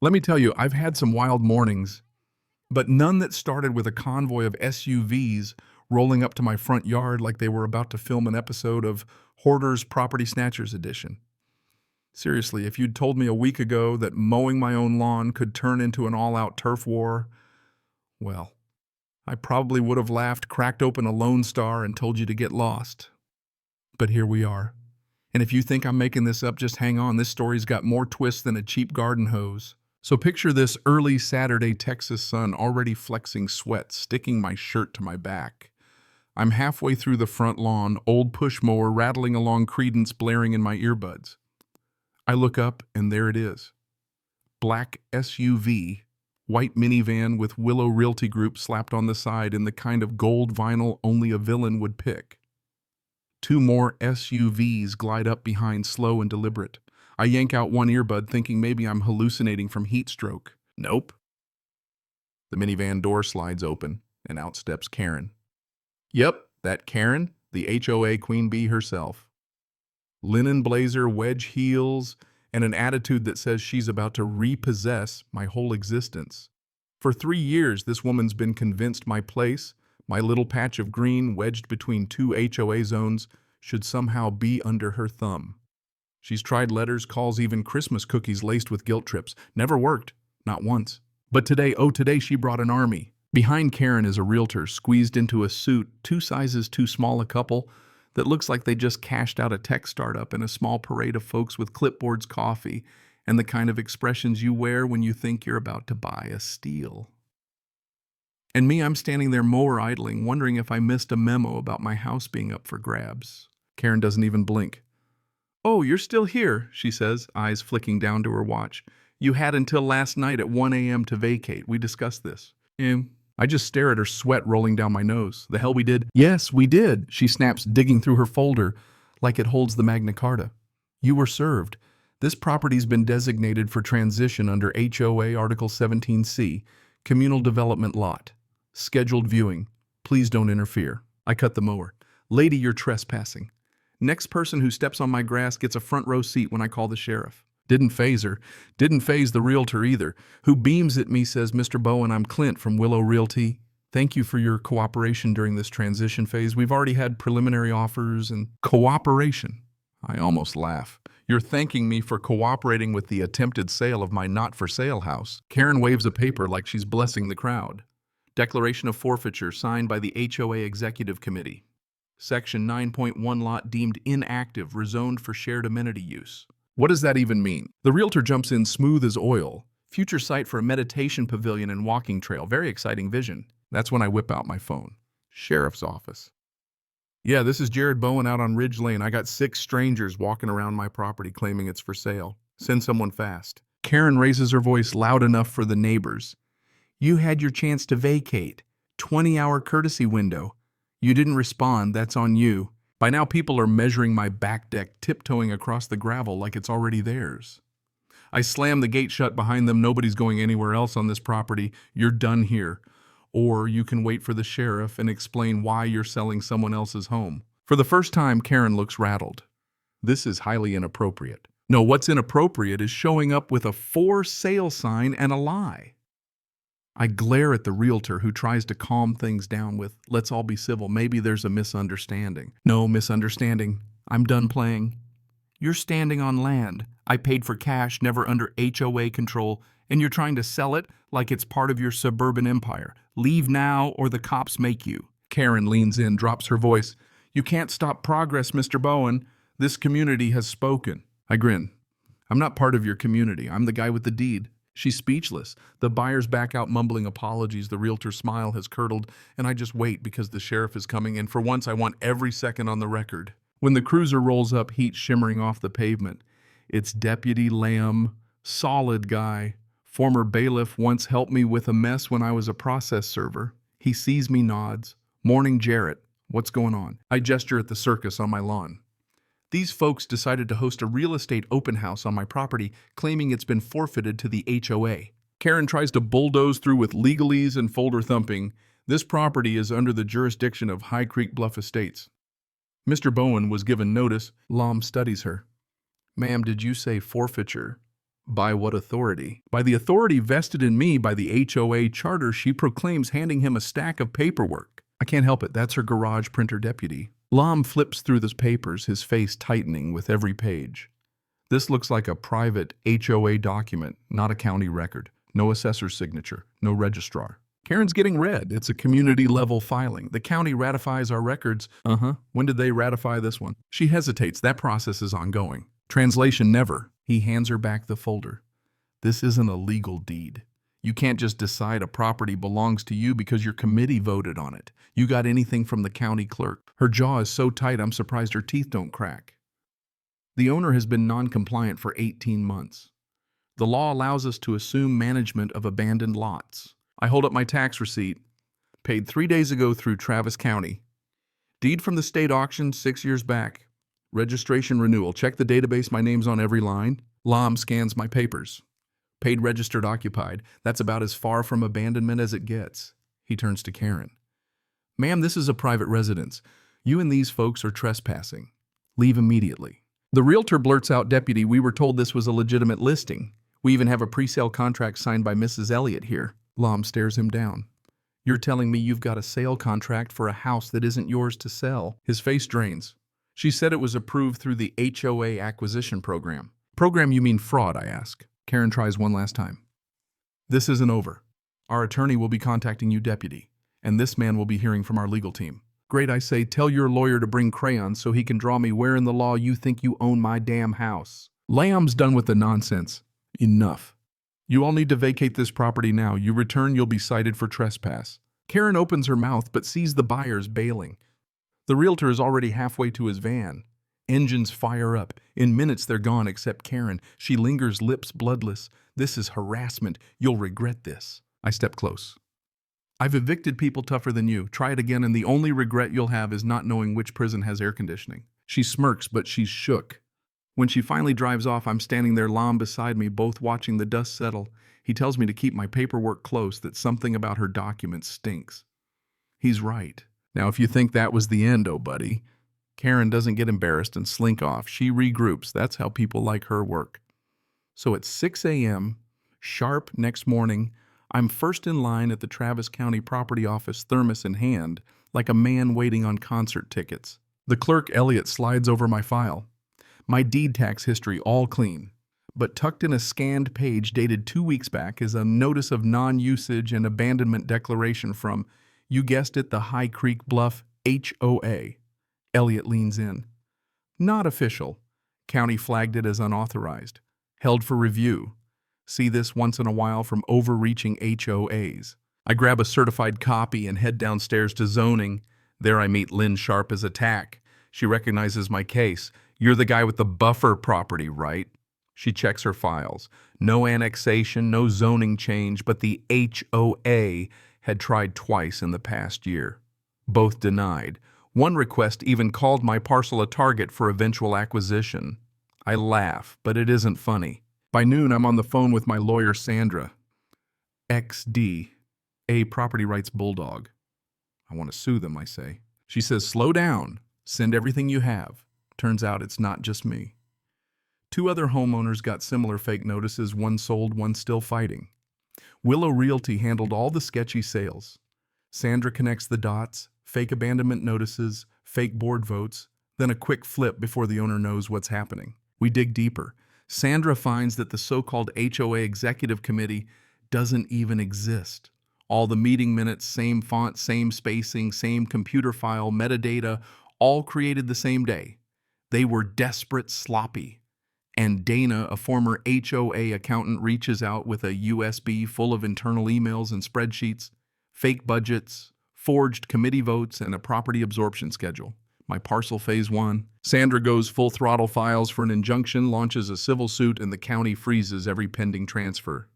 Let me tell you, I've had some wild mornings, but none that started with a convoy of SUVs rolling up to my front yard like they were about to film an episode of Hoarders Property Snatchers Edition. Seriously, if you'd told me a week ago that mowing my own lawn could turn into an all-out turf war, well, I probably would have laughed, cracked open a Lone Star, and told you to get lost. But here we are. And if you think I'm making this up, just hang on. This story's got more twists than a cheap garden hose. So picture this early Saturday Texas sun, already flexing sweat, sticking my shirt to my back. I'm halfway through the front lawn, old push mower rattling along Credence blaring in my earbuds. I look up, and there it is. Black SUV, white minivan with Willow Realty Group slapped on the side in the kind of gold vinyl only a villain would pick. Two more SUVs glide up behind, slow and deliberate. I yank out one earbud, thinking maybe I'm hallucinating from heat stroke. Nope. The minivan door slides open, and out steps Karen. Yep, that Karen, the HOA queen bee herself. Linen blazer, wedge heels, and an attitude that says she's about to repossess my whole existence. For 3 years, this woman's been convinced my place, my little patch of green wedged between two HOA zones, should somehow be under her thumb. She's tried letters, calls, even Christmas cookies laced with guilt trips. Never worked. Not once. But today, today she brought an army. Behind Karen is a realtor, squeezed into a suit, 2 sizes too small a couple, that looks like they just cashed out a tech startup in a small parade of folks with clipboards, coffee, and the kind of expressions you wear when you think you're about to buy a steal. And me, I'm standing there mower idling, wondering if I missed a memo about my house being up for grabs. Karen doesn't even blink. "Oh, you're still here," she says, eyes flicking down to her watch. "You had until last night at 1 a.m. to vacate. We discussed this." I just stare at her, sweat rolling down my nose. "The hell we did?" "Yes, we did," she snaps, digging through her folder like it holds the Magna Carta. "You were served. This property's been designated for transition under HOA Article 17C, Communal Development Lot. Scheduled viewing. Please don't interfere." I cut the mower. "Lady, you're trespassing. Next person who steps on my grass gets a front row seat when I call the sheriff." Didn't faze her. Didn't faze the realtor either, who beams at me, says, "Mr. Bowen, I'm Clint from Willow Realty. Thank you for your cooperation during this transition phase. We've already had preliminary offers and..." Cooperation? I almost laugh. "You're thanking me for cooperating with the attempted sale of my not-for-sale house." Karen waves a paper like she's blessing the crowd. Declaration of forfeiture signed by the HOA Executive Committee. Section 9.1 lot deemed inactive, rezoned for shared amenity use. What does that even mean? The realtor jumps in smooth as oil. Future site for a meditation pavilion and walking trail. Very exciting vision. That's when I whip out my phone. Sheriff's office. "Yeah, this is Jared Bowen out on Ridge Lane. I got 6 strangers walking around my property claiming it's for sale. Send someone fast." Karen raises her voice loud enough for the neighbors. "You had your chance to vacate. 20-hour courtesy window. You didn't respond. That's on you." By now, people are measuring my back deck, tiptoeing across the gravel like it's already theirs. I slam the gate shut behind them. "Nobody's going anywhere else on this property. You're done here. Or you can wait for the sheriff and explain why you're selling someone else's home." For the first time, Karen looks rattled. This is highly inappropriate. No, what's inappropriate is showing up with a for sale sign and a lie. I glare at the realtor, who tries to calm things down with, "Let's all be civil. Maybe there's a misunderstanding." "No misunderstanding. I'm done playing. You're standing on land I paid for cash, never under HOA control, and you're trying to sell it like it's part of your suburban empire. Leave now or the cops make you." Karen leans in, drops her voice. "You can't stop progress, Mr. Bowen. This community has spoken." I grin. "I'm not part of your community. I'm the guy with the deed." She's speechless. The buyers back out mumbling apologies. The realtor's smile has curdled, and I just wait because the sheriff is coming, and for once I want every second on the record. When the cruiser rolls up, heat shimmering off the pavement, it's Deputy Lamb, solid guy. Former bailiff, once helped me with a mess when I was a process server. He sees me, nods. "Morning, Jarrett. What's going on?" I gesture at the circus on my lawn. "These folks decided to host a real estate open house on my property, claiming it's been forfeited to the HOA. Karen tries to bulldoze through with legalese and folder thumping. "This property is under the jurisdiction of High Creek Bluff Estates. Mr. Bowen was given notice." Lom studies her. "Ma'am, did you say forfeiture?" By what authority? By the authority vested in me by the HOA charter she proclaims, handing him a stack of paperwork. I can't help it, that's her garage printer deputy. Lom flips through the papers, his face tightening with every page. This looks like a private HOA document, not a county record. No assessor's signature, no registrar. Karen's getting red. It's a community-level filing. The county ratifies our records. When did they ratify this one? She hesitates. That process is ongoing. Translation: never. He hands her back the folder. This isn't a legal deed. You can't just decide a property belongs to you because your committee voted on it. You got anything from the county clerk. Her jaw is so tight I'm surprised her teeth don't crack. The owner has been non-compliant for 18 months. The law allows us to assume management of abandoned lots. I hold up my tax receipt. Paid 3 days ago through Travis County. Deed from the state auction 6 years back. Registration renewal. Check the database. My name's on every line. Lom scans my papers. Paid, registered, occupied. That's about as far from abandonment as it gets. He turns to Karen. Ma'am, this is a private residence. You and these folks are trespassing. Leave immediately. The realtor blurts out, Deputy, we were told this was a legitimate listing. We even have a pre-sale contract signed by Mrs. Elliott here. Lom stares him down. You're telling me you've got a sale contract for a house that isn't yours to sell? His face drains. She said it was approved through the HOA acquisition program. Program, you mean fraud, I ask. Karen tries one last time. This isn't over. Our attorney will be contacting you, Deputy, and this man will be hearing from our legal team. Great, I say, tell your lawyer to bring crayons so he can draw me where in the law you think you own my damn house. Lamb's done with the nonsense. Enough. You all need to vacate this property now. You return, you'll be cited for trespass. Karen opens her mouth but sees the buyers bailing. The realtor is already halfway to his van. Engines fire up. In minutes they're gone except Karen. She lingers, lips bloodless. This is harassment. You'll regret this. I step close. I've evicted people tougher than you. Try it again and the only regret you'll have is not knowing which prison has air conditioning. She smirks, but she's shook. When she finally drives off, I'm standing there, Lom beside me, both watching the dust settle. He tells me to keep my paperwork close, that something about her documents stinks. He's right. Now, if you think that was the end, oh buddy. Karen doesn't get embarrassed and slink off. She regroups. That's how people like her work. So at 6 a.m., sharp next morning, I'm first in line at the Travis County Property Office, thermos in hand, like a man waiting on concert tickets. The clerk, Elliott, slides over my file. My deed tax history all clean. But tucked in a scanned page dated 2 weeks back is a notice of non-usage and abandonment declaration from, you guessed it, the High Creek Bluff HOA. Elliott leans in. Not official. County flagged it as unauthorized. Held for review. See this once in a while from overreaching HOAs. I grab a certified copy and head downstairs to zoning. There I meet Lynn Sharp as attack. She recognizes my case. You're the guy with the buffer property, right? She checks her files. No annexation, no zoning change, but the HOA had tried twice in the past year. Both denied. One request even called my parcel a target for eventual acquisition. I laugh, but it isn't funny. By noon, I'm on the phone with my lawyer, Sandra. XD, a property rights bulldog. I want to sue them, I say. She says, slow down. Send everything you have. Turns out it's not just me. 2 other homeowners got similar fake notices, one sold, one still fighting. Willow Realty handled all the sketchy sales. Sandra connects the dots, fake abandonment notices, fake board votes, then a quick flip before the owner knows what's happening. We dig deeper. Sandra finds that the so-called HOA Executive Committee doesn't even exist. All the meeting minutes, same font, same spacing, same computer file, metadata, all created the same day. They were desperate, sloppy. And Dana, a former HOA accountant, reaches out with a USB full of internal emails and spreadsheets, fake budgets, forged committee votes, and a property absorption schedule. My parcel phase 1. Sandra goes full throttle, files for an injunction, launches a civil suit, and the county freezes every pending transfer.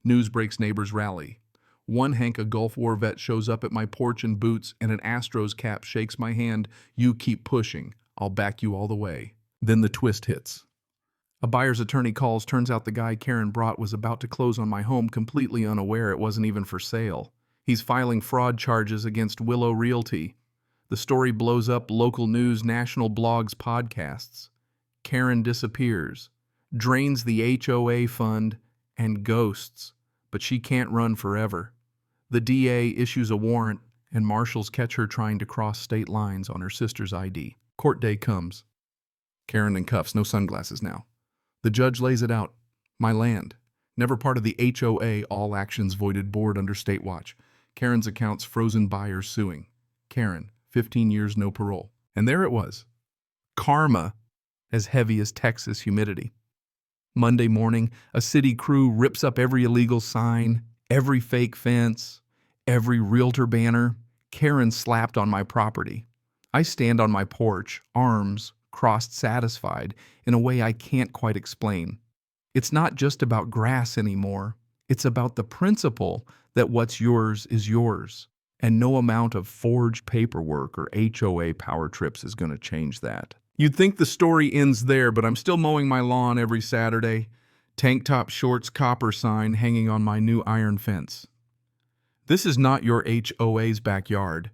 News breaks, neighbors rally. One Hank, a Gulf War vet, shows up at my porch in boots and an Astros cap, shakes my hand. You keep pushing. I'll back you all the way. Then the twist hits. A buyer's attorney calls. Turns out the guy Karen brought was about to close on my home, completely unaware it wasn't even for sale. He's filing fraud charges against Willow Realty. The story blows up local news, national blogs, podcasts. Karen disappears. drains the HOA fund, and ghosts. But she can't run forever. The DA issues a warrant, and marshals catch her trying to cross state lines on her sister's ID. Court day comes. Karen in cuffs, no sunglasses now. The judge lays it out. My land. Never part of the HOA, all actions voided board under state watch. Karen's accounts frozen, buyers suing. Karen, 15 years, no parole. And there it was. Karma, as heavy as Texas humidity. Monday morning, a city crew rips up every illegal sign, every fake fence, every realtor banner. Karen slapped on my property. I stand on my porch, arms crossed, satisfied, in a way I can't quite explain. It's not just about grass anymore. It's about the principle that what's yours is yours, and no amount of forged paperwork or HOA power trips is going to change that. You'd think the story ends there, but I'm still mowing my lawn every Saturday. Tank top shorts, copper sign hanging on my new iron fence. This is not your HOA's backyard.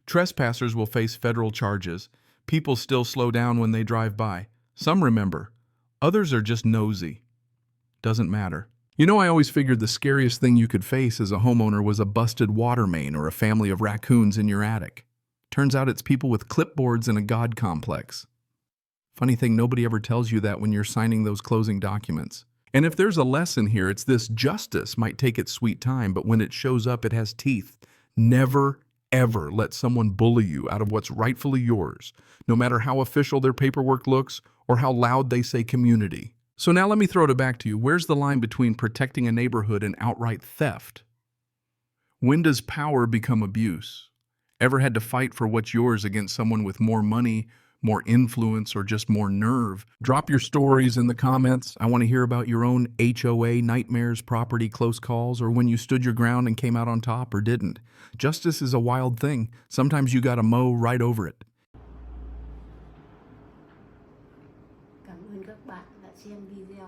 Trespassers will face federal charges. People still slow down when they drive by. Some remember. Others are just nosy. Doesn't matter. You know, I always figured the scariest thing you could face as a homeowner was a busted water main or a family of raccoons in your attic. Turns out it's people with clipboards and a God complex. Funny thing, nobody ever tells you that when you're signing those closing documents. And if there's a lesson here, it's this: justice might take its sweet time, but when it shows up, it has teeth. Never, ever let someone bully you out of what's rightfully yours, no matter how official their paperwork looks or how loud they say community. So now let me throw it back to you. Where's the line between protecting a neighborhood and outright theft? When does power become abuse? Ever had to fight for what's yours against someone with more money, more influence, or just more nerve? Drop your stories in the comments. I want to hear about your own HOA nightmares, property close calls, or when you stood your ground and came out on top or didn't. Justice is a wild thing. Sometimes you gotta mow right over it. Cảm ơn các bạn đã xem video.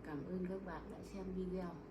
Cảm ơn các bạn đã xem video.